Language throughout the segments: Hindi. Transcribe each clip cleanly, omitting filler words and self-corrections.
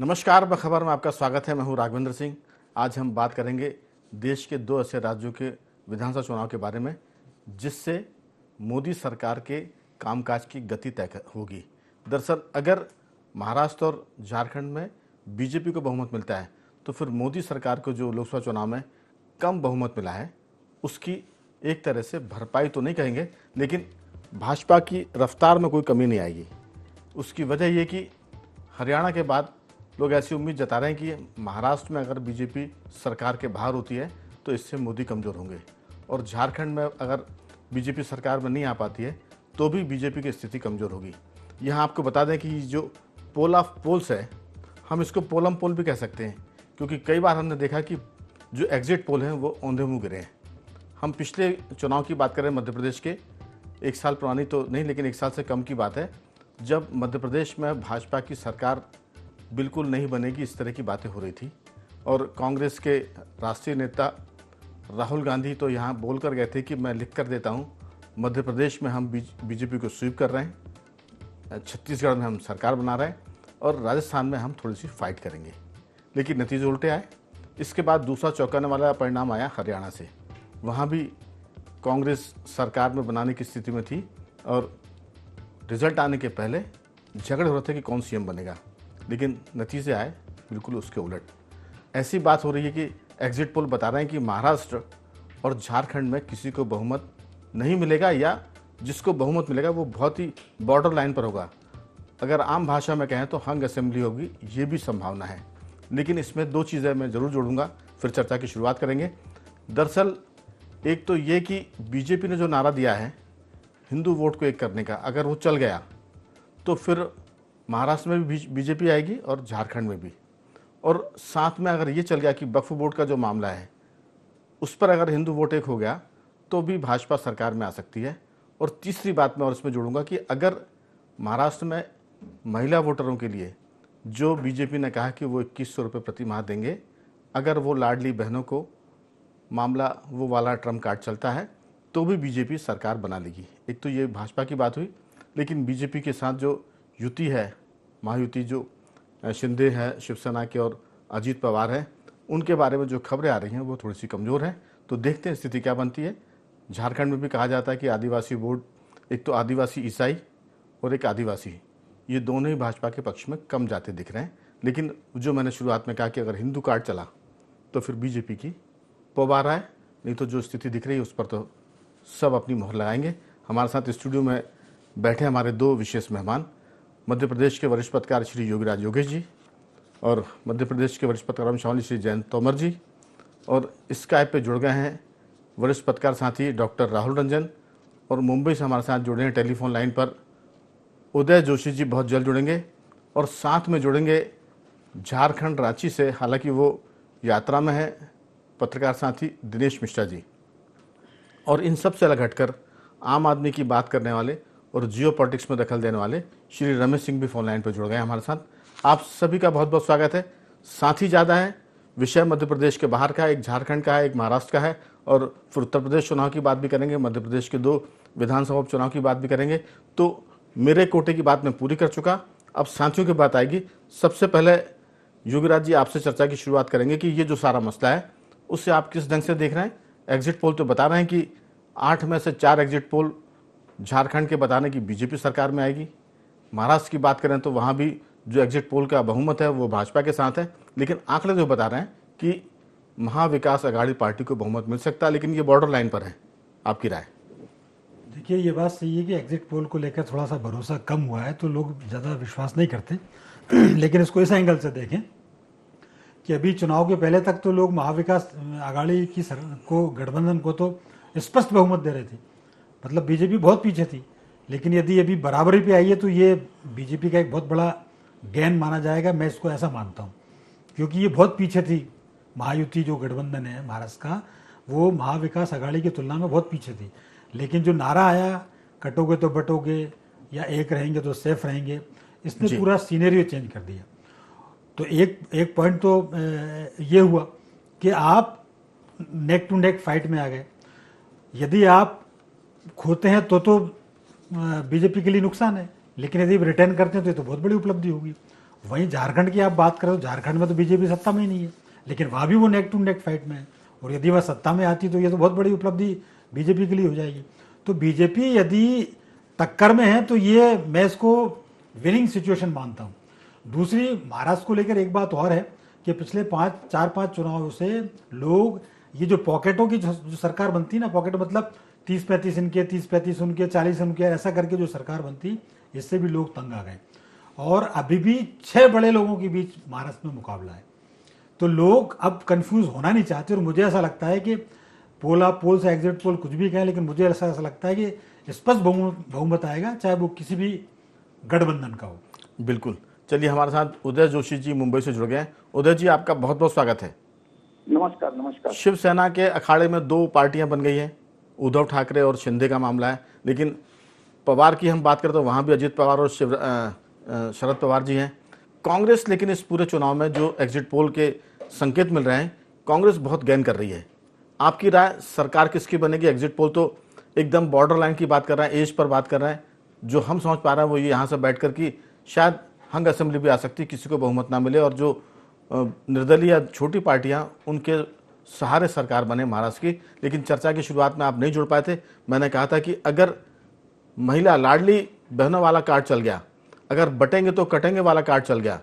नमस्कार, बखबर में आपका स्वागत है। मैं हूं राघवेंद्र सिंह। आज हम बात करेंगे देश के दो ऐसे राज्यों के विधानसभा चुनाव के बारे में जिससे मोदी सरकार के कामकाज की गति तय होगी। दरअसल अगर महाराष्ट्र और झारखंड में बीजेपी को बहुमत मिलता है तो फिर मोदी सरकार को जो लोकसभा चुनाव में कम बहुमत मिला है उसकी एक तरह से भरपाई तो नहीं कहेंगे, लेकिन भाजपा की रफ्तार में कोई कमी नहीं आएगी। उसकी वजह ये कि हरियाणा के बाद लोग ऐसी उम्मीद जता रहे हैं कि महाराष्ट्र में अगर बीजेपी सरकार के बाहर होती है तो इससे मोदी कमज़ोर होंगे, और झारखंड में अगर बीजेपी सरकार में नहीं आ पाती है तो भी बीजेपी की स्थिति कमज़ोर होगी। यहाँ आपको बता दें कि जो पोल ऑफ पोल्स है, हम इसको पोलम पोल भी कह सकते हैं, क्योंकि कई बार हमने देखा कि जो एग्जिट पोल हैं वो औंधे मुँह गिरे हैं। हम पिछले चुनाव की बात करें मध्य प्रदेश के, 1 साल पुरानी तो नहीं लेकिन 1 साल से कम की बात है, जब मध्य प्रदेश में भाजपा की सरकार बिल्कुल नहीं बनेगी इस तरह की बातें हो रही थी, और कांग्रेस के राष्ट्रीय नेता राहुल गांधी तो यहाँ बोल कर गए थे कि मैं लिख कर देता हूँ, मध्य प्रदेश में हम बीजेपी को स्वीप कर रहे हैं, छत्तीसगढ़ में हम सरकार बना रहे हैं और राजस्थान में हम थोड़ी सी फाइट करेंगे। लेकिन नतीजे उल्टे आए। इसके बाद दूसरा चौंकाने वाला परिणाम आया हरियाणा से। वहाँ भी कांग्रेस सरकार में बनाने की स्थिति में थी और रिजल्ट आने के पहले झगड़े हो रहे थे कि कौन सीएम बनेगा, लेकिन नतीजे आए बिल्कुल उसके उलट। ऐसी बात हो रही है कि एग्जिट पोल बता रहे हैं कि महाराष्ट्र और झारखंड में किसी को बहुमत नहीं मिलेगा, या जिसको बहुमत मिलेगा वो बहुत ही बॉर्डर लाइन पर होगा। अगर आम भाषा में कहें तो हंग असेंबली होगी, ये भी संभावना है। लेकिन इसमें 2 चीज़ें मैं ज़रूर जोड़ूंगा, फिर चर्चा की शुरुआत करेंगे। दरअसल एक तो ये कि बीजेपी ने जो नारा दिया है हिंदू वोट को एक करने का, अगर वो चल गया तो फिर महाराष्ट्र में भी बीजेपी आएगी और झारखंड में भी। और साथ में अगर ये चल गया कि वक्फ बोर्ड का जो मामला है उस पर अगर हिंदू वोट एक हो गया तो भी भाजपा सरकार में आ सकती है। और तीसरी बात मैं और इसमें जोड़ूंगा कि अगर महाराष्ट्र में महिला वोटरों के लिए जो बीजेपी ने कहा कि वो 2100 रुपये प्रति माह देंगे, अगर वो लाडली बहनों को मामला वो वाला ट्रम्प कार्ड चलता है तो भी बीजेपी सरकार बना लेगी। एक तो ये भाजपा की बात हुई, लेकिन बीजेपी के साथ जो युति है, महायुति, जो शिंदे है शिवसेना के और अजीत पवार है, उनके बारे में जो खबरें आ रही हैं वो थोड़ी सी कमज़ोर हैं। तो देखते हैं स्थिति क्या बनती है। झारखंड में भी कहा जाता है कि आदिवासी वोट, एक तो आदिवासी ईसाई और एक आदिवासी, ये दोनों ही भाजपा के पक्ष में कम जाते दिख रहे हैं। लेकिन जो मैंने शुरुआत में कहा कि अगर हिंदू कार्ड चला तो फिर बीजेपी की पवार है, नहीं तो जो स्थिति दिख रही है उस पर तो सब अपनी मोहर लगाएंगे। हमारे साथ स्टूडियो में बैठे हमारे 2 विशेष मेहमान, मध्य प्रदेश के वरिष्ठ पत्रकार श्री योगीराज योगेश जी और मध्य प्रदेश के वरिष्ठ पत्रकार वंशावली श्री जयंत तोमर जी, और स्काइप पे जुड़ गए हैं वरिष्ठ पत्रकार साथी डॉक्टर राहुल रंजन, और मुंबई से हमारे साथ जुड़े हैं टेलीफोन लाइन पर उदय जोशी जी, बहुत जल्द जुड़ेंगे। और साथ में जुड़ेंगे झारखंड रांची से, हालांकि वो यात्रा में है, पत्रकार साथी दिनेश मिश्रा जी। और इन सब से अलग हटकर आम आदमी की बात करने वाले और जियो पॉलिटिक्स में दखल देने वाले श्री रमेश सिंह भी फोन लाइन पर जुड़ गए हमारे साथ। आप सभी का बहुत बहुत स्वागत है। साथी ज़्यादा है, विषय मध्य प्रदेश के बाहर का है, एक झारखंड का है, एक महाराष्ट्र का है, और फिर उत्तर प्रदेश चुनाव की बात भी करेंगे, मध्य प्रदेश के 2 विधानसभा उपचुनाव की बात भी करेंगे। तो मेरे कोटे की बात मैं पूरी कर चुका, अब साथियों की बात आएगी। सबसे पहले योगीराज जी आपसे चर्चा की शुरुआत करेंगे कि ये जो सारा मसला है उससे आप किस ढंग से देख रहे हैं। एग्जिट पोल तो बता रहे हैं कि 8 में से 4 एग्जिट पोल झारखंड के बताने की बीजेपी सरकार में आएगी। महाराष्ट्र की बात करें तो वहाँ भी जो एग्जिट पोल का बहुमत है वो भाजपा के साथ है, लेकिन आंकड़े जो बता रहे हैं कि महाविकास अघाड़ी पार्टी को बहुमत मिल सकता है, लेकिन ये बॉर्डर लाइन पर है। आपकी राय? देखिए, ये बात सही है कि एग्जिट पोल को लेकर थोड़ा सा भरोसा कम हुआ है, तो लोग ज़्यादा विश्वास नहीं करते। लेकिन इसको इस एंगल से देखें कि अभी चुनाव के पहले तक तो लोग महाविकास अघाड़ी की को, गठबंधन को तो स्पष्ट बहुमत दे रहे थे, मतलब बीजेपी बहुत पीछे थी। लेकिन यदि अभी बराबरी पे आई है तो ये बीजेपी का एक बहुत बड़ा गेन माना जाएगा, मैं इसको ऐसा मानता हूँ, क्योंकि ये बहुत पीछे थी। महायुति जो गठबंधन है महाराष्ट्र का, वो महाविकास अघाड़ी की तुलना में बहुत पीछे थी। लेकिन जो नारा आया, कटोगे तो बटोगे या एक रहेंगे तो सेफ रहेंगे, इसने पूरा सीनेरियो चेंज कर दिया। तो एक पॉइंट तो ये हुआ कि आप नेक टू नेक फाइट में आ गए। यदि आप खोते हैं तो बीजेपी के लिए नुकसान है, लेकिन यदि रिटर्न करते हैं तो ये तो बहुत बड़ी उपलब्धि होगी। वहीं झारखंड की आप बात करें तो झारखंड में तो बीजेपी सत्ता में ही नहीं है, लेकिन वहाँ भी वो नेक टू नेक फाइट में है। और यदि वह सत्ता में आती तो ये तो बहुत बड़ी उपलब्धि बीजेपी के लिए हो जाएगी। तो बीजेपी यदि टक्कर में है तो ये मैं इसको विनिंग सिचुएशन मानता हूँ। दूसरी, महाराष्ट्र को लेकर एक बात और है कि पिछले 4-5 चुनावों से लोग ये जो पॉकेटों की जो सरकार बनती है ना, पॉकेट मतलब 30-35 इनके, 30-35 उनके, 40 उनके, ऐसा करके जो सरकार बनती, इससे भी लोग तंग आ गए। और अभी भी 6 बड़े लोगों के बीच महाराष्ट्र में मुकाबला है। तो लोग अब कंफ्यूज होना नहीं चाहते। और मुझे ऐसा लगता है कि पोल से एग्जिट पोल कुछ भी कहें, लेकिन मुझे ऐसा लगता है कि स्पष्ट बहुमत आएगा, चाहे वो किसी भी गठबंधन का हो। बिल्कुल। चलिए, हमारे साथ उदय जोशी जी मुंबई से जुड़ गए हैं। उदय जी, आपका बहुत बहुत स्वागत है। नमस्कार। नमस्कार। शिवसेना के अखाड़े में 2 पार्टियां बन गई हैं, उद्धव ठाकरे और शिंदे का मामला है। लेकिन पवार की हम बात करें तो वहां भी अजित पवार और शरद पवार जी हैं। कांग्रेस लेकिन इस पूरे चुनाव में जो एग्जिट पोल के संकेत मिल रहे हैं, कांग्रेस बहुत गेन कर रही है। आपकी राय, सरकार किसकी बनेगी? एग्जिट पोल तो एकदम बॉर्डर लाइन की बात कर रहे हैं, एज पर बात कर रहे हैं। जो हम समझ पा रहे हैं वो ये यहाँ से बैठ कर कि शायद हंग असेंबली भी आ सकती, किसी को बहुमत ना मिले और जो निर्दलीय या छोटी पार्टियां उनके सहारे सरकार बने महाराष्ट्र की। लेकिन चर्चा की शुरुआत में आप नहीं जुड़ पाए थे। मैंने कहा था कि अगर महिला लाडली बहनों वाला कार्ड चल गया, अगर बटेंगे तो कटेंगे वाला कार्ड चल गया,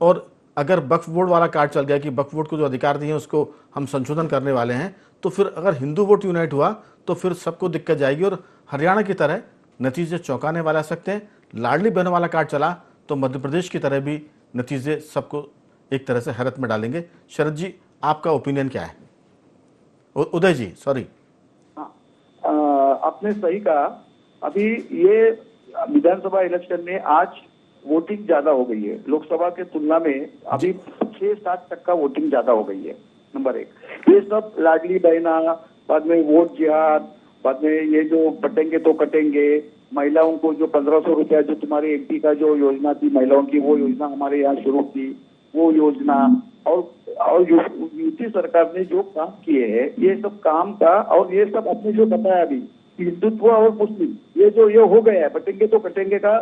और अगर वक्फ बोर्ड वाला कार्ड चल गया कि वक्फ बोर्ड को जो अधिकार दिए उसको हम संशोधन करने वाले हैं, तो फिर अगर हिंदू वोट यूनाइट हुआ तो फिर सबको दिक्कत जाएगी और हरियाणा की तरह नतीजे चौंकाने वाले आ सकते हैं। लाडली बहनों वाला कार्ड चला तो मध्य प्रदेश की तरह भी नतीजे सबको एक तरह से हैरत में डालेंगे। शरद जी, आपका ओपिनियन क्या है? उदय जी, सॉरी। हाँ, आपने सही कहा। अभी ये विधानसभा इलेक्शन में आज वोटिंग ज्यादा हो गई है लोकसभा के तुलना में। अभी 6-7% वोटिंग ज्यादा हो गई है। नंबर 1, ये सब लाडली बहना, बाद में वोट जिहाद, बाद में ये जो बटेंगे तो कटेंगे, महिलाओं को जो 1500 रुपया जो तुम्हारी एमपी का जो योजना थी महिलाओं की, वो योजना हमारे यहाँ शुरू की, वो योजना, और यूपी सरकार ने जो काम किए हैं ये सब काम का, और ये सब आपने जो बताया अभी हिंदुत्व और मुस्लिम, ये जो ये हो गया है बटेंगे तो कटेंगे का,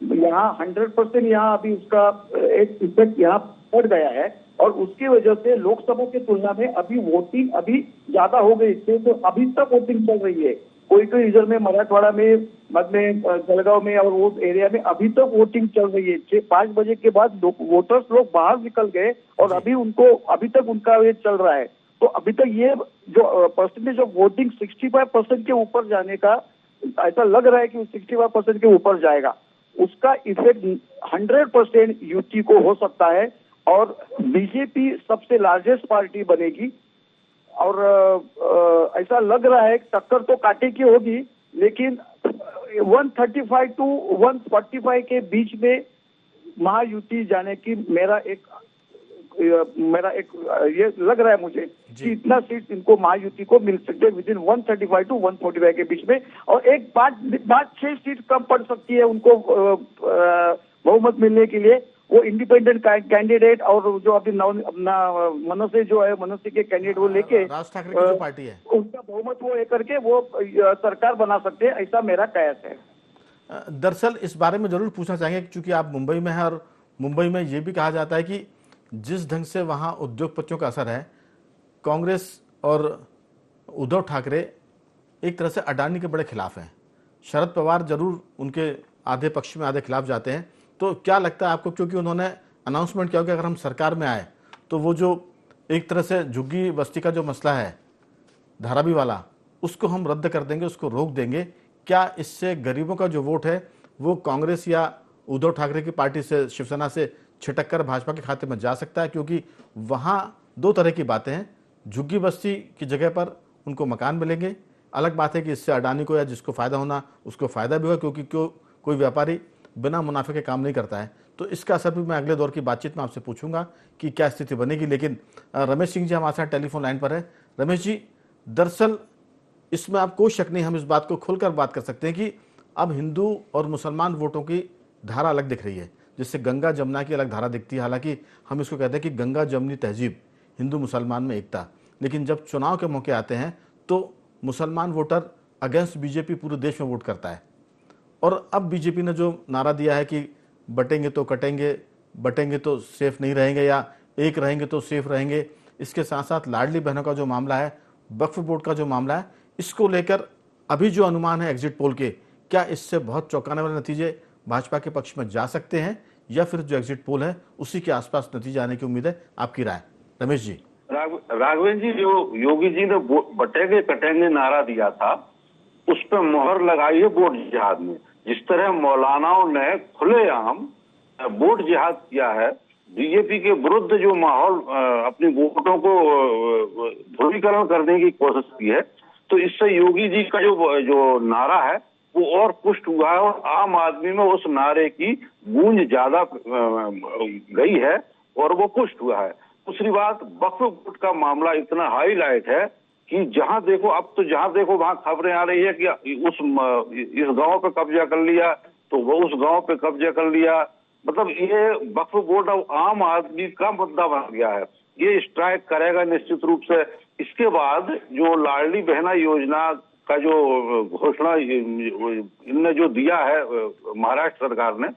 यहाँ 100% यहाँ अभी उसका एक इफेक्ट यहाँ पड़ गया है। और उसकी वजह से लोकसभा की तुलना में अभी वोटिंग अभी ज्यादा हो गई थी। तो अभी तक वोटिंग चल रही है। कोई रिजन में, मराठवाड़ा में, बाद में जलगांव में और वो एरिया में अभी तक वोटिंग चल रही है। 5 बजे के बाद वोटर्स लोग बाहर निकल गए और अभी तक उनका ये चल रहा है। तो अभी तक ये जो परसेंटेज ऑफ वोटिंग 65% के ऊपर जाने का ऐसा लग रहा है कि 65% के ऊपर जाएगा। उसका इफेक्ट 100% यूटी को हो सकता है और बीजेपी सबसे लार्जेस्ट पार्टी बनेगी। और ऐसा लग रहा है टक्कर तो कांटे की होगी, लेकिन 135 to 145 के बीच में महायुति जाने की मेरा एक ये लग रहा है मुझे कि इतना सीट इनको महायुति को मिल सकते हैं विदिन 135 to 145 के बीच में। और एक 5-6 सीट कम पड़ सकती है उनको बहुमत मिलने के लिए। वो इंडिपेंडेंट कैंडिडेट और जो अभी अपना मनसे जो है, मनसे के कैंडिडेट वो लेके राज ठाकरे की जो पार्टी है उनका बहुमत वो लेकर के वो सरकार बना सकते हैं, ऐसा मेरा कयास है। दरअसल इस बारे में जरूर पूछना चाहेंगे क्योंकि आप मुंबई में हैं और मुंबई में ये भी कहा जाता है कि जिस ढंग से वहाँ उद्योगपतियों का असर है, कांग्रेस और उद्धव ठाकरे एक तरह से अडानी के बड़े खिलाफ हैं। शरद पवार जरूर उनके आधे पक्ष में आधे खिलाफ जाते हैं। तो क्या लगता है आपको, क्योंकि उन्होंने अनाउंसमेंट किया कि अगर हम सरकार में आए तो वो जो एक तरह से झुग्गी बस्ती का जो मसला है धारावी वाला, उसको हम रद्द कर देंगे, उसको रोक देंगे। क्या इससे गरीबों का जो वोट है वो कांग्रेस या उद्धव ठाकरे की पार्टी से, शिवसेना से छिटक कर भाजपा के खाते में जा सकता है? क्योंकि वहाँ 2 तरह की बातें हैं। झुग्गी बस्ती की जगह पर उनको मकान मिलेंगे। अलग बात है कि इससे अडानी को या जिसको फ़ायदा होना उसको फ़ायदा भी होगा, क्योंकि कोई व्यापारी बिना मुनाफे के काम नहीं करता है। तो इसका असर भी मैं अगले दौर की बातचीत में आपसे पूछूंगा कि क्या स्थिति बनेगी। लेकिन रमेश सिंह जी हमारे साथ टेलीफोन लाइन पर है। रमेश जी, दरअसल इसमें आप कोई शक नहीं, हम इस बात को खुलकर बात कर सकते हैं कि अब हिंदू और मुसलमान वोटों की धारा अलग दिख रही है, जिससे गंगा जमुना की अलग धारा दिखती है। हालांकि हम इसको कहते हैं कि गंगा जमुनी तहजीब, हिंदू मुसलमान में एकता। लेकिन जब चुनाव के मौके आते हैं तो मुसलमान वोटर अगेंस्ट बीजेपी पूरे देश में वोट करता है। और अब बीजेपी ने जो नारा दिया है कि बटेंगे तो कटेंगे, बटेंगे तो सेफ नहीं रहेंगे या एक रहेंगे तो सेफ रहेंगे। इसके साथ साथ लाडली बहनों का जो मामला है, वक्फ बोर्ड का जो मामला है, इसको लेकर अभी जो अनुमान है एग्जिट पोल के, क्या इससे बहुत चौंकाने वाले नतीजे भाजपा के पक्ष में जा सकते हैं या फिर जो एग्जिट पोल है उसी के आसपास नतीजे आने की उम्मीद है? आपकी राय रमेश जी। राघवेंद्र जी, जो योगी जी ने बटेंगे कटेंगे नारा दिया था, उस पर मोहर लगाई है वोट जिहाद में। जिस तरह मौलानाओं ने खुलेआम वोट जिहाद किया है, बीजेपी के विरुद्ध जो माहौल अपनी वोटों को ध्रुवीकरण करने की कोशिश की है, तो इससे योगी जी का जो नारा है वो और पुष्ट हुआ है और आम आदमी में उस नारे की गूंज ज्यादा गई है और वो पुष्ट हुआ है। दूसरी बात, वक्फ बोर्ड का मामला इतना हाईलाइट है कि जहां देखो, अब तो जहां देखो वहां खबरें आ रही है कि इस गांव पे कब्जा कर लिया, तो वो उस गांव पे कब्जा कर लिया। मतलब ये वक्फ बोर्ड अब आम आदमी का मुद्दा बन गया है। ये स्ट्राइक करेगा निश्चित रूप से। इसके बाद जो लाडली बहना योजना का जो घोषणा इनने जो दिया है महाराष्ट्र सरकार ने,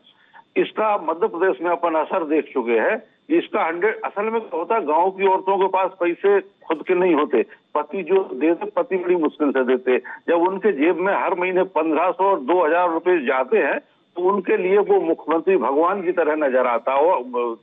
इसका मध्य प्रदेश में अपन असर देख चुके हैं। इसका 100 असल में होता है, गांव की औरतों के पास पैसे खुद के नहीं होते, पति जो देते, पति बड़ी मुश्किल से देते। जब उनके जेब में हर महीने 1500 और 2000 रुपए जाते हैं तो उनके लिए वो मुख्यमंत्री भगवान की तरह नजर आता हो।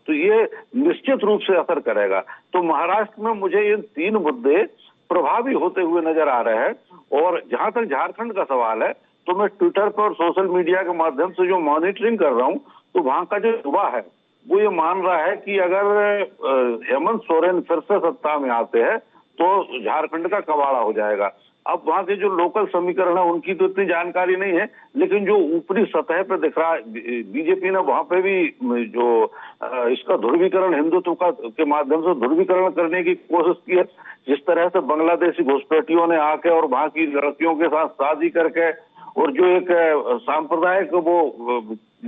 तो ये निश्चित रूप से असर करेगा। तो महाराष्ट्र में मुझे ये 3 मुद्दे प्रभावी होते हुए नजर आ रहे हैं। और जहां तक झारखंड का सवाल है, तो मैं ट्विटर पर और सोशल मीडिया के माध्यम से जो मॉनिटरिंग कर रहा हूं, तो वहां का जो युवा है वो ये मान रहा है कि अगर हेमंत सोरेन फिर से सत्ता में आते हैं तो झारखंड का कबाड़ा हो जाएगा। अब वहां के जो लोकल समीकरण है उनकी तो इतनी जानकारी नहीं है, लेकिन जो ऊपरी सतह पे दिख रहा है, बीजेपी ने वहां पे भी जो इसका ध्रुवीकरण हिंदुत्व के माध्यम से ध्रुवीकरण करने की कोशिश की है। जिस तरह से बांग्लादेशी घुसपैठियों ने आके और वहां की लड़कियों के साथ शादी करके और जो एक सांप्रदायिक वो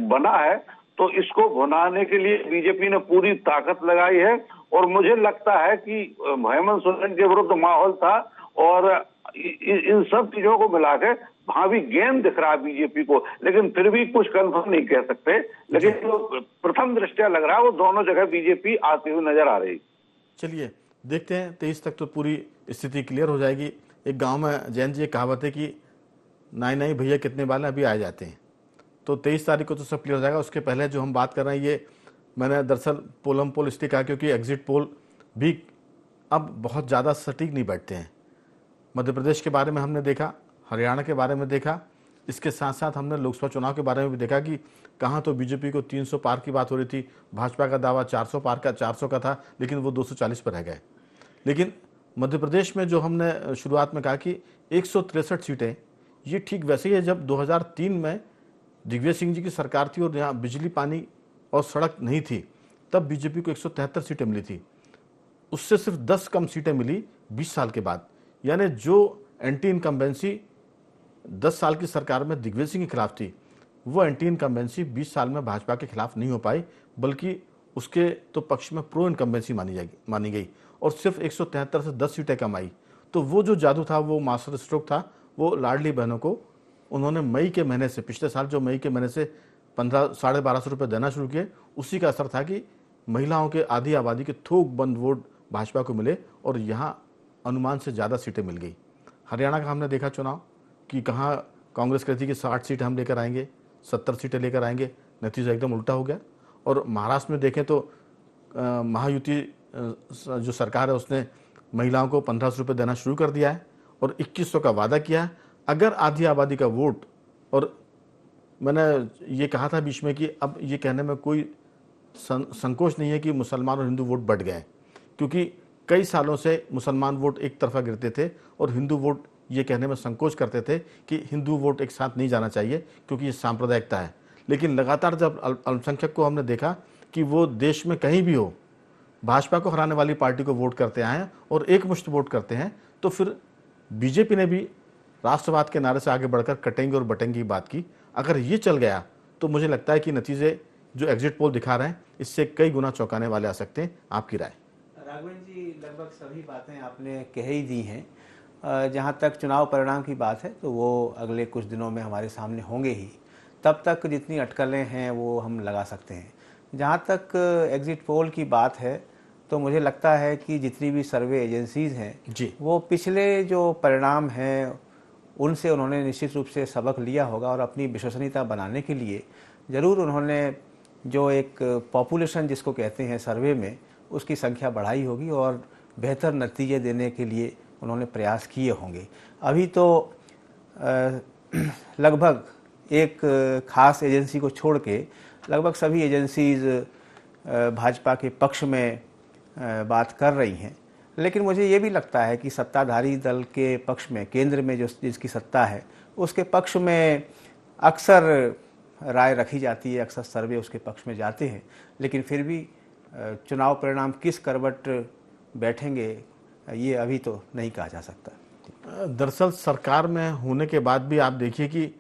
बना है, तो इसको भुनाने के लिए बीजेपी ने पूरी ताकत लगाई है। और मुझे लगता है कि हेमंत सोरेन के विरुद्ध माहौल था और इन सब चीजों को मिला के भावी गेम दिख रहा है बीजेपी को, लेकिन फिर भी कुछ कंफर्म नहीं कह सकते। लेकिन जो प्रथम दृष्टया लग रहा है वो दोनों जगह बीजेपी आती हुई नजर आ रही। चलिए देखते हैं, 23 तक तो पूरी स्थिति क्लियर हो जाएगी। एक गांव में जैन जी कहावत है कि नाई नाई भैया कितने बाल अभी आ जाते हैं, तो 23 तारीख को तो सब क्लियर हो जाएगा। उसके पहले जो हम बात कर रहे हैं, ये मैंने दरअसल पोलम पोल इसलिए कहा क्योंकि एग्जिट पोल भी अब बहुत ज़्यादा सटीक नहीं बैठते हैं। मध्य प्रदेश के बारे में हमने देखा, हरियाणा के बारे में देखा, इसके साथ साथ हमने लोकसभा चुनाव के बारे में भी देखा कि कहाँ तो बीजेपी को 300 पार की बात हो रही थी, भाजपा का दावा 400 पार का 400 का था, लेकिन वो 240 पर रह गए। लेकिन मध्य प्रदेश में जो हमने शुरुआत में कहा कि 163 सीटें, ये ठीक वैसे ही है जब 2003 में दिग्विजय सिंह जी की सरकार थी और यहाँ बिजली पानी और सड़क नहीं थी, तब बीजेपी को 173 सीटें मिली थी। उससे सिर्फ 10 कम सीटें मिली 20 साल के बाद। यानी जो एंटी इनकम्बेंसी 10 साल की सरकार में दिग्विजय सिंह के खिलाफ थी, वो एंटी इनकम्बेंसी 20 साल में भाजपा के खिलाफ नहीं हो पाई, बल्कि उसके तो पक्ष में प्रो इनकम्बेंसी मानी गई और सिर्फ 173 से 10 सीटें कम आई। तो वो जो जादू था, वो मास्टर स्ट्रोक था, वो लाडली बहनों को उन्होंने मई के महीने से, पिछले साल जो मई के महीने से 1250 रुपये देना शुरू किए, उसी का असर था कि महिलाओं के आधी आबादी के थोक बंद वोट भाजपा को मिले और यहाँ अनुमान से ज़्यादा सीटें मिल गई। हरियाणा का हमने देखा चुनाव कि कहाँ कांग्रेस कहती कि 60 सीटें हम लेकर आएंगे, 70 सीटें लेकर आएंगे, नतीजा एकदम उल्टा हो गया। और महाराष्ट्र में देखें तो महायुति जो सरकार है उसने महिलाओं को 1500 रुपये देना शुरू कर दिया है और 2100 का वादा किया है। अगर आधी आबादी का वोट, और मैंने ये कहा था बीच में कि अब ये कहने में कोई संकोच नहीं है कि मुसलमान और हिंदू वोट बढ़ गए, क्योंकि कई सालों से मुसलमान वोट एक तरफा गिरते थे और हिंदू वोट ये कहने में संकोच करते थे कि हिंदू वोट एक साथ नहीं जाना चाहिए क्योंकि ये सांप्रदायिकता है। लेकिन लगातार जब अल्पसंख्यक को हमने देखा कि वो देश में कहीं भी हो भाजपा को हराने वाली पार्टी को वोट करते आए हैं और एक मुश्त वोट करते हैं, तो फिर बीजेपी ने भी राष्ट्रवाद के नारे से आगे बढ़कर कटेंगे और बटेंगे की बात की। अगर ये चल गया तो मुझे लगता है कि नतीजे जो एग्जिट पोल दिखा रहे हैं इससे कई गुना चौंकाने वाले आ सकते हैं। आपकी राय? राघवेंद्र जी, लगभग सभी बातें आपने कह ही दी हैं। जहाँ तक चुनाव परिणाम की बात है तो वो अगले कुछ दिनों में हमारे सामने होंगे ही। तब तक जितनी अटकलें हैं वो हम लगा सकते हैं। जहाँ तक एग्जिट पोल की बात है तो मुझे लगता है कि जितनी भी सर्वे एजेंसीज हैं जी। वो पिछले जो परिणाम हैं उनसे उन्होंने निश्चित रूप से सबक लिया होगा और अपनी विश्वसनीयता बनाने के लिए ज़रूर उन्होंने जो एक पॉपुलेशन जिसको कहते हैं सर्वे में उसकी संख्या बढ़ाई होगी और बेहतर नतीजे देने के लिए उन्होंने प्रयास किए होंगे। अभी तो लगभग एक खास एजेंसी को छोड़ के लगभग सभी एजेंसीज भाजपा के पक्ष में बात कर रही हैं, लेकिन मुझे ये भी लगता है कि सत्ताधारी दल के पक्ष में, केंद्र में जो जिसकी सत्ता है उसके पक्ष में अक्सर राय रखी जाती है, अक्सर सर्वे उसके पक्ष में जाते हैं, लेकिन फिर भी चुनाव परिणाम किस करवट बैठेंगे ये अभी तो नहीं कहा जा सकता। दरअसल सरकार में होने के बाद भी आप देखिए कि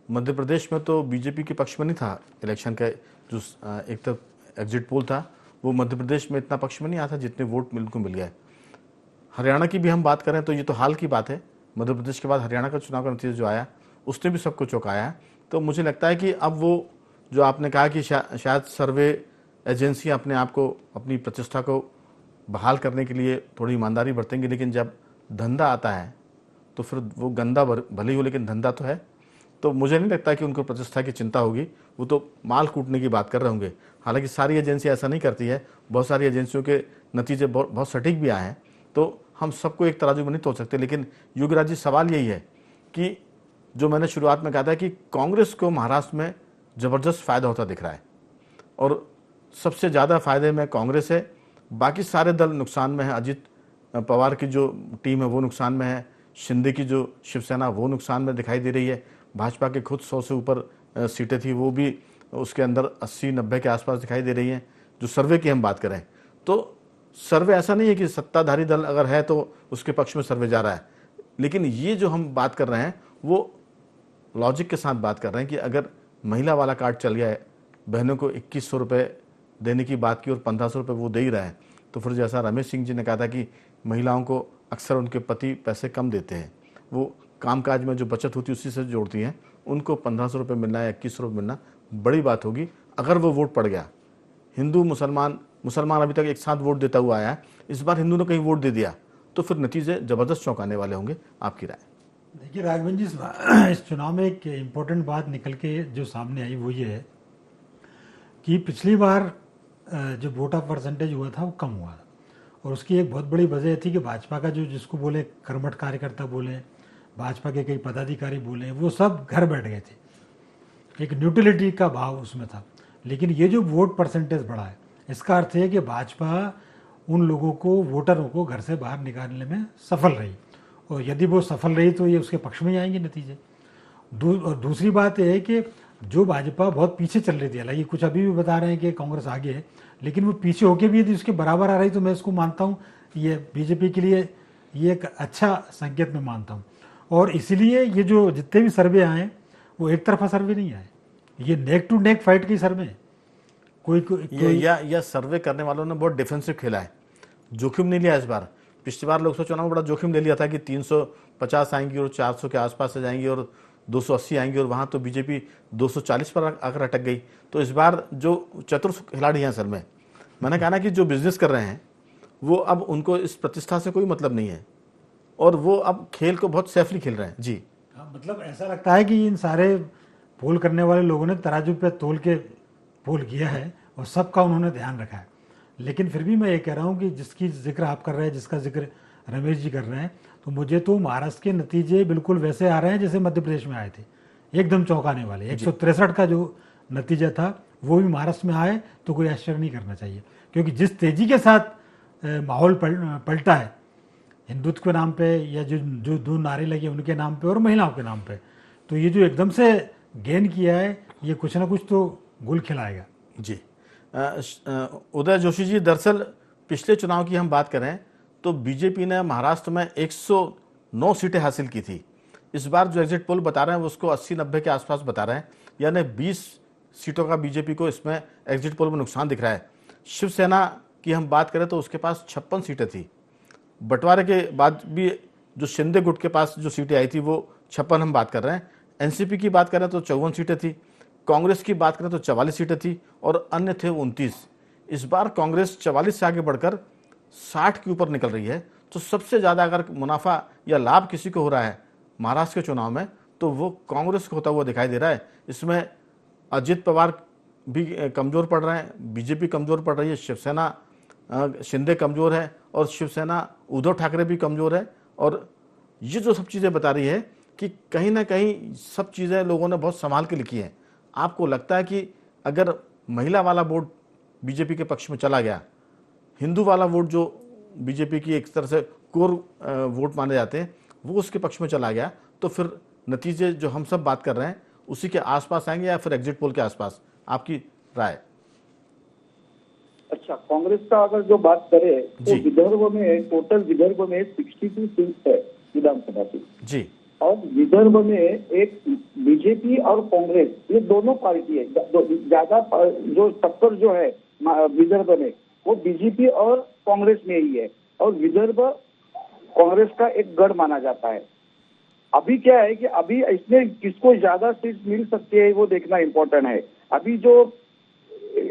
मध्य प्रदेश में तो बीजेपी के पक्ष में नहीं था इलेक्शन का, जो एक तरफ एग्जिट पोल था वो मध्य प्रदेश में इतना पक्ष में नहीं आता जितने वोट उनको मिल गए। हरियाणा की भी हम बात करें तो ये तो हाल की बात है, मध्य प्रदेश के बाद हरियाणा का चुनाव का नतीजा जो आया उसने भी सबको चौंकाया है। तो मुझे लगता है कि अब वो जो आपने कहा कि शायद सर्वे एजेंसी अपने आप को, अपनी प्रतिष्ठा को बहाल करने के लिए थोड़ी ईमानदारी बरतेंगे, लेकिन जब धंधा आता है तो फिर वो गंदा भले ही हो लेकिन धंधा तो है। तो मुझे नहीं लगता कि उनको प्रतिष्ठा की चिंता होगी, वो तो माल कूटने की बात कर रहे होंगे। हालांकि सारी एजेंसी ऐसा नहीं करती है, बहुत सारी एजेंसियों के नतीजे बहुत सटीक भी आए हैं, तो हम सबको एक तराजू में नहीं तोल सकते। लेकिन योगराज जी, सवाल यही है कि जो मैंने शुरुआत में कहा था कि कांग्रेस को महाराष्ट्र में ज़बरदस्त फ़ायदा होता दिख रहा है और सबसे ज़्यादा फ़ायदे में कांग्रेस है, बाकी सारे दल नुकसान में है। अजित पवार की जो टीम है वो नुकसान में है, शिंदे की जो शिवसेना वो नुकसान में दिखाई दे रही है, भाजपा के खुद 100 से ऊपर सीटें थी वो भी उसके अंदर 80-90 के आसपास दिखाई दे रही हैं। जो सर्वे की हम बात करें तो सर्वे ऐसा नहीं है कि सत्ताधारी दल अगर है तो उसके पक्ष में सर्वे जा रहा है, लेकिन ये जो हम बात कर रहे हैं वो लॉजिक के साथ बात कर रहे हैं कि अगर महिला वाला कार्ड चल गया है, बहनों को 2100 रुपये देने की बात की और 1500 रुपये वो दे ही रहे हैं, तो फिर जैसा रमेश सिंह जी ने कहा था कि महिलाओं को अक्सर उनके पति पैसे कम देते हैं, वो कामकाज में जो बचत होती है उसी से जोड़ती हैं, उनको 1500 रुपये मिलना या 2100 रुपये मिलना बड़ी बात होगी अगर वो वोट पड़ गया। हिंदू मुसलमान अभी तक एक साथ वोट देता हुआ आया है, इस बार हिंदू ने कहीं वोट दे दिया तो फिर नतीजे ज़बरदस्त चौंकाने वाले होंगे। आपकी राय? देखिए राघवन जी, इस चुनाव में एक इम्पोर्टेंट बात निकल के जो सामने आई वो ये है कि पिछली बार जो वोट ऑफ परसेंटेज हुआ था वो कम हुआ था और उसकी एक बहुत बड़ी वजह थी कि भाजपा का जो जिसको बोले कर्मठ कार्यकर्ता बोले, भाजपा के कई पदाधिकारी बोले, वो सब घर बैठ गए थे, एक न्यूट्रलिटी का भाव उसमें था। लेकिन ये जो वोट परसेंटेज बढ़ा है इसका अर्थ है कि भाजपा उन लोगों को, वोटरों को घर से बाहर निकालने में सफल रही और यदि वो सफल रही तो ये उसके पक्ष में ही आएंगे नतीजे। और दूसरी बात यह है कि जो भाजपा बहुत पीछे चल रही थी, हालांकि कुछ अभी भी बता रहे हैं कि कांग्रेस आगे है, लेकिन वो पीछे होके भी यदि उसके बराबर आ रही तो मैं इसको मानता हूँ ये बीजेपी के लिए ये एक अच्छा संकेत मैं मानता हूँ। और इसीलिए ये जो जितने भी सर्वे आए वो एक तरफा सर्वे नहीं आए, ये नेक टू नेक फाइट की सर्वे है। या सर्वे करने वालों ने बहुत डिफेंसिव खेला है, जोखिम नहीं लिया इस बार। पिछली बार लोकसभा चुनाव में बड़ा जोखिम ले लिया था कि 350 आएंगी और 400 के आसपास से जाएंगी और 280 आएंगी और वहाँ तो बीजेपी 240 पर आकर अटक गई। तो इस बार जो चतुर खिलाड़ी हैं असल में, मैंने कहा ना कि जो बिजनेस कर रहे हैं वो अब उनको इस प्रतिष्ठा से कोई मतलब नहीं है और वो अब खेल को बहुत सेफली खेल रहे हैं। जी हाँ, मतलब ऐसा लगता है कि इन सारे पोल करने वाले लोगों ने तराजू पे तोल के पोल किया है और सबका उन्होंने ध्यान रखा है। लेकिन फिर भी मैं ये कह रहा हूँ कि जिसकी जिक्र आप कर रहे हैं, जिसका जिक्र रमेश जी कर रहे हैं, तो मुझे तो महाराष्ट्र के नतीजे बिल्कुल वैसे आ रहे हैं जैसे मध्य प्रदेश में आए थे, एकदम चौंकाने वाले। 163 का जो नतीजा था वो भी महाराष्ट्र में आए तो कोई आश्चर्य नहीं करना चाहिए, क्योंकि जिस तेजी के साथ माहौल पलटा है हिंदुत्व के नाम पे या जो दो नारे लगे उनके नाम पे और महिलाओं के नाम पे, तो ये जो एकदम से गेन किया है ये कुछ ना कुछ तो गुल खिलाएगा। जी उदय जोशी जी, दरअसल पिछले चुनाव की हम बात करें तो बीजेपी ने महाराष्ट्र में 109 सीटें हासिल की थी। इस बार जो एग्जिट पोल बता रहे हैं वो उसको 80-90 के आसपास बता रहे हैं, यानी 20 सीटों का बीजेपी को इसमें एग्जिट पोल में नुकसान दिख रहा है। शिवसेना की हम बात करें तो उसके पास 56 सीटें थी। बंटवारे के बाद भी जो शिंदे गुट के पास जो सीटें आई थी वो 56 हम बात कर रहे हैं। एनसीपी की बात करें तो 54 सीटें थी। कांग्रेस की बात करें तो 44 सीटें थी और अन्य थे 29। इस बार कांग्रेस 44 से आगे बढ़कर 60 के ऊपर निकल रही है। तो सबसे ज़्यादा अगर मुनाफा या लाभ किसी को हो रहा है महाराष्ट्र के चुनाव में तो वो कांग्रेस को होता हुआ दिखाई दे रहा है। इसमें अजित पवार भी कमज़ोर पड़ रहे हैं, बीजेपी कमज़ोर पड़ रही है, शिवसेना शिंदे कमज़ोर है और शिवसेना उद्धव ठाकरे भी कमज़ोर है। और ये जो सब चीज़ें बता रही है कि कहीं ना कहीं सब चीज़ें लोगों ने बहुत संभाल के लिखी हैं। आपको लगता है कि अगर महिला वाला वोट बीजेपी के पक्ष में चला गया, हिंदू वाला वोट जो बीजेपी की एक तरह से कोर वोट माने जाते हैं वो उसके पक्ष में चला गया, तो फिर नतीजे जो हम सब बात कर रहे हैं उसी के आसपास आएंगे या फिर एग्जिट पोल के आसपास? आपकी राय? अच्छा, कांग्रेस का अगर जो बात करें तो जी। विदर्भ में टोटल विदर्भ में 62 सीट है विधानसभा की, जी और विदर्भ में एक बीजेपी और कांग्रेस ये दोनों पार्टी है। ज्यादा जो टक्कर जो है विदर्भ में वो बीजेपी और कांग्रेस में ही है, और विदर्भ कांग्रेस का एक गढ़ माना जाता है। अभी क्या है कि अभी इसमें किसको ज्यादा सीट मिल सकती है वो देखना इम्पोर्टेंट है। अभी जो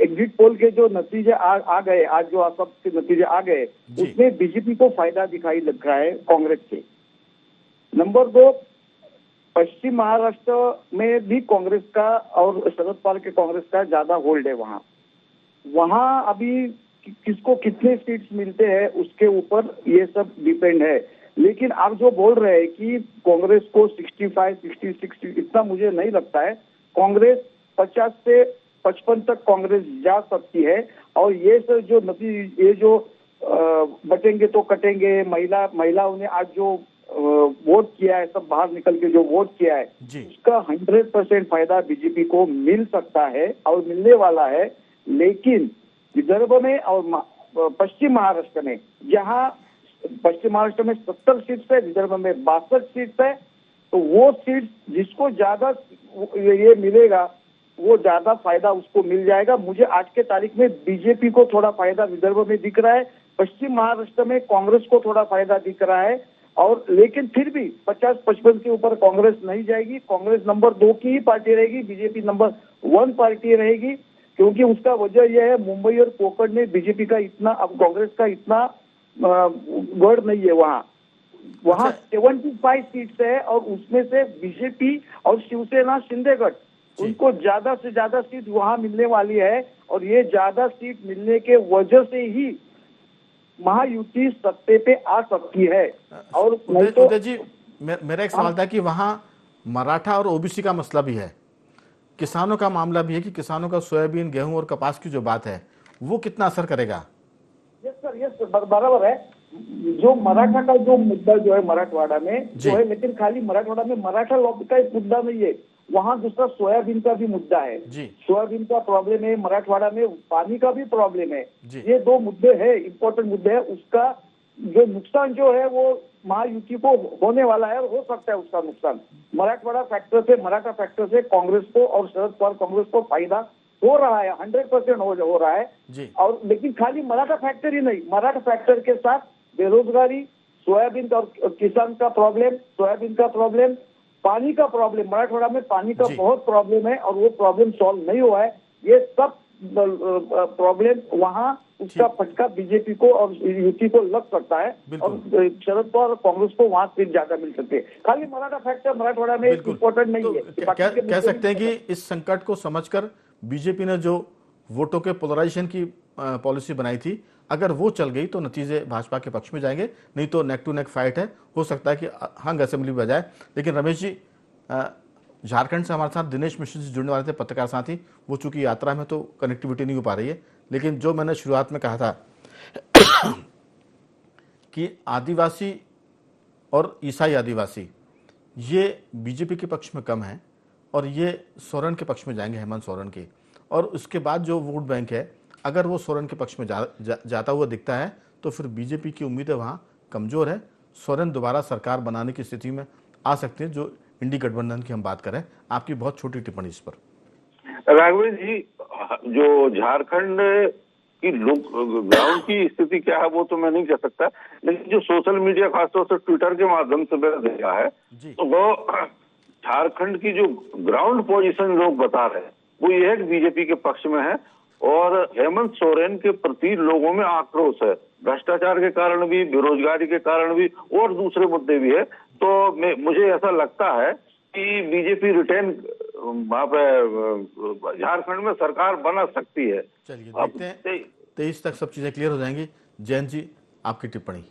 एग्जिट पोल के जो नतीजे आ गए, आज जो आप सबके नतीजे आ गए, उसमें बीजेपी को फायदा दिखाई लग रहा है कांग्रेस से। नंबर 2, पश्चिम महाराष्ट्र में भी कांग्रेस का और शरद पवार के कांग्रेस का ज्यादा होल्ड है। वहां अभी किसको कितने सीट्स मिलते हैं उसके ऊपर ये सब डिपेंड है। लेकिन आप जो बोल रहे हैं कि कांग्रेस को 65, 60 इतना मुझे नहीं लगता है। कांग्रेस 50 से 55 तक कांग्रेस जा सकती है। और ये सब जो ये जो बटेंगे तो कटेंगे, महिलाओं ने आज जो वोट किया है, सब बाहर निकल के जो वोट किया है, उसका 100% फायदा बीजेपी को मिल सकता है और मिलने वाला है। लेकिन विदर्भ में और पश्चिम महाराष्ट्र में, जहां पश्चिम महाराष्ट्र में 70 सीट्स है, विदर्भ में 62 सीट्स है, तो वो सीट जिसको ज्यादा ये मिलेगा वो ज्यादा फायदा उसको मिल जाएगा। मुझे आज के तारीख में बीजेपी को थोड़ा फायदा विदर्भ में दिख रहा है, पश्चिम महाराष्ट्र में कांग्रेस को थोड़ा फायदा दिख रहा है। और लेकिन फिर भी 50-55 के ऊपर कांग्रेस नहीं जाएगी। कांग्रेस नंबर 2 की ही पार्टी रहेगी, बीजेपी नंबर 1 पार्टी रहेगी। क्योंकि उसका वजह यह है, मुंबई और कोकण में बीजेपी का इतना, अब कांग्रेस का इतना गढ़ नहीं है। वहाँ 75 सीट्स है और उसमें से बीजेपी और शिवसेना शिंदेगढ़ उनको ज्यादा से ज्यादा सीट वहां मिलने वाली है। और ये ज्यादा सीट मिलने के वजह से ही महायुति सत्ते पे आ सकती है। और उदय जी, मेरा एक सवाल था कि वहां मराठा और ओबीसी का मसला भी है, किसानों का मामला भी है कि किसानों का सोयाबीन, गेहूं और कपास की जो बात है वो कितना असर करेगा? यस सर, बराबर है। जो मराठा का जो मुद्दा जो है मराठवाड़ा में जो है, लेकिन खाली मराठवाड़ा में मराठा लॉबी का एक मुद्दा नहीं है, वहाँ दूसरा सोयाबीन का भी मुद्दा है। सोयाबीन का प्रॉब्लम है मराठवाड़ा में, पानी का भी प्रॉब्लम है। ये 2 मुद्दे हैं, इम्पोर्टेंट मुद्दे हैं। उसका जो नुकसान जो है वो महायुति को होने वाला है, और हो सकता है उसका नुकसान मराठा फैक्टर से कांग्रेस को और शरद पवार कांग्रेस को फायदा हो रहा है, 100% हो रहा है। और लेकिन खाली मराठा फैक्टर ही नहीं, मराठा फैक्टर के साथ बेरोजगारी, सोयाबीन का, किसान का प्रॉब्लम, सोयाबीन का प्रॉब्लम, पानी का प्रॉब्लम, मराठवाड़ा में पानी का बहुत प्रॉब्लम है और वो प्रॉब्लम सॉल्व नहीं हुआ है। ये सब प्रॉब्लम वहाँ उसका फटका बीजेपी को और यूपी को लग सकता है, और शरद पवार और कांग्रेस को वहाँ सीट ज्यादा मिल सकती है। खाली मराठा फैक्टर मराठवाड़ा में इम्पोर्टेंट नहीं है। कह सकते हैं कि इस संकट को समझकर बीजेपी ने जो वोटों के पोलराइजेशन की पॉलिसी बनाई थी, अगर वो चल गई तो नतीजे भाजपा के पक्ष में जाएंगे, नहीं तो नेक टू नेक फाइट है। हो सकता है कि हंग असेंबली बजाए। लेकिन रमेश जी, झारखंड से हमारे साथ दिनेश मिश्र जी जुड़ने वाले थे, पत्रकार साथी, वो चूंकि यात्रा में तो कनेक्टिविटी नहीं हो पा रही है। लेकिन जो मैंने शुरुआत में कहा था कि आदिवासी और ईसाई आदिवासी ये बीजेपी के पक्ष में कम है और ये सोरेन के पक्ष में जाएंगे, हेमंत सोरेन के। और उसके बाद जो वोट बैंक है, अगर वो सोरेन के पक्ष में जाता हुआ दिखता है तो फिर बीजेपी की उम्मीदें वहाँ कमज़ोर है। सोरेन दोबारा सरकार बनाने की स्थिति में आ सकते हैं, जो इंडी गठबंधन की हम बात करें। आपकी बहुत छोटी टिप्पणी इस पर। राघवेंद्र जी, जो झारखंड की ग्राउंड की स्थिति क्या है वो तो मैं नहीं कह सकता, लेकिन जो सोशल मीडिया खासतौर से ट्विटर के माध्यम से मैंने देखा है, तो वो झारखंड की जो ग्राउंड पोजीशन लोग बता रहे हैं वो ये है कि बीजेपी के पक्ष में है और हेमंत सोरेन के प्रति लोगों में आक्रोश है, भ्रष्टाचार के कारण भी, बेरोजगारी के कारण भी और दूसरे मुद्दे भी है। तो मुझे ऐसा लगता है कि बीजेपी रिटेन वहां पे झारखंड में सरकार बना सकती है। चलिए देखते हैं 23 तक सब चीजें क्लियर हो जाएंगी। जयंत जी, आपकी टिप्पणी।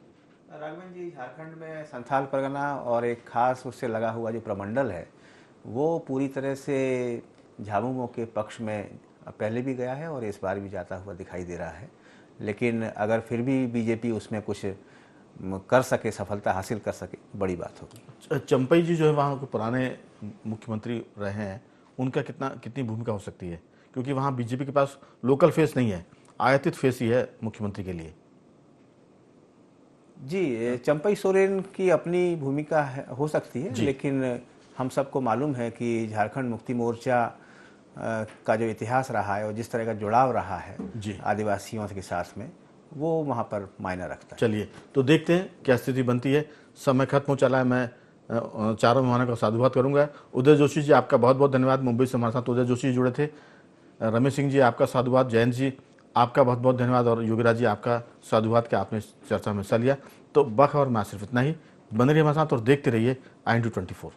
राघवन जी, झारखंड में संथाल परगना और एक खास उससे लगा हुआ जो प्रमंडल है वो पूरी तरह से झामुमो के पक्ष में पहले भी गया है और इस बार भी जाता हुआ दिखाई दे रहा है। लेकिन अगर फिर भी बीजेपी उसमें कुछ कर सके, सफलता हासिल कर सके, बड़ी बात होगी। चंपई जी जो है वहाँ के पुराने मुख्यमंत्री रहे हैं, उनका कितनी भूमिका हो सकती है? क्योंकि वहाँ बीजेपी के पास लोकल फेस नहीं है, आयातित फेस ही है मुख्यमंत्री के लिए। जी, चंपई सोरेन की अपनी भूमिका हो सकती है, लेकिन हम सबको मालूम है कि झारखंड मुक्ति मोर्चा का जो इतिहास रहा है और जिस तरह का जुड़ाव रहा है आदिवासियों के साथ में, वो वहाँ पर मायना रखता है। चलिए तो देखते हैं क्या स्थिति बनती है। समय खत्म हो चला है, मैं चारों मेहमानों का साधुवाद करूंगा। उदय जोशी जी, आपका बहुत बहुत धन्यवाद। मुंबई से हमारे साथ उदय जोशी जुड़े थे। रमेश सिंह जी, आपका साधुवाद। जयंत जी, आपका बहुत बहुत धन्यवाद। और योगीराज जी, आपका साधुवाद कि आपने चर्चा में हिस्सा लिया। तो बखबर में सिर्फ इतना ही। बने रहिए हमारे साथ और देखते रहिए i24।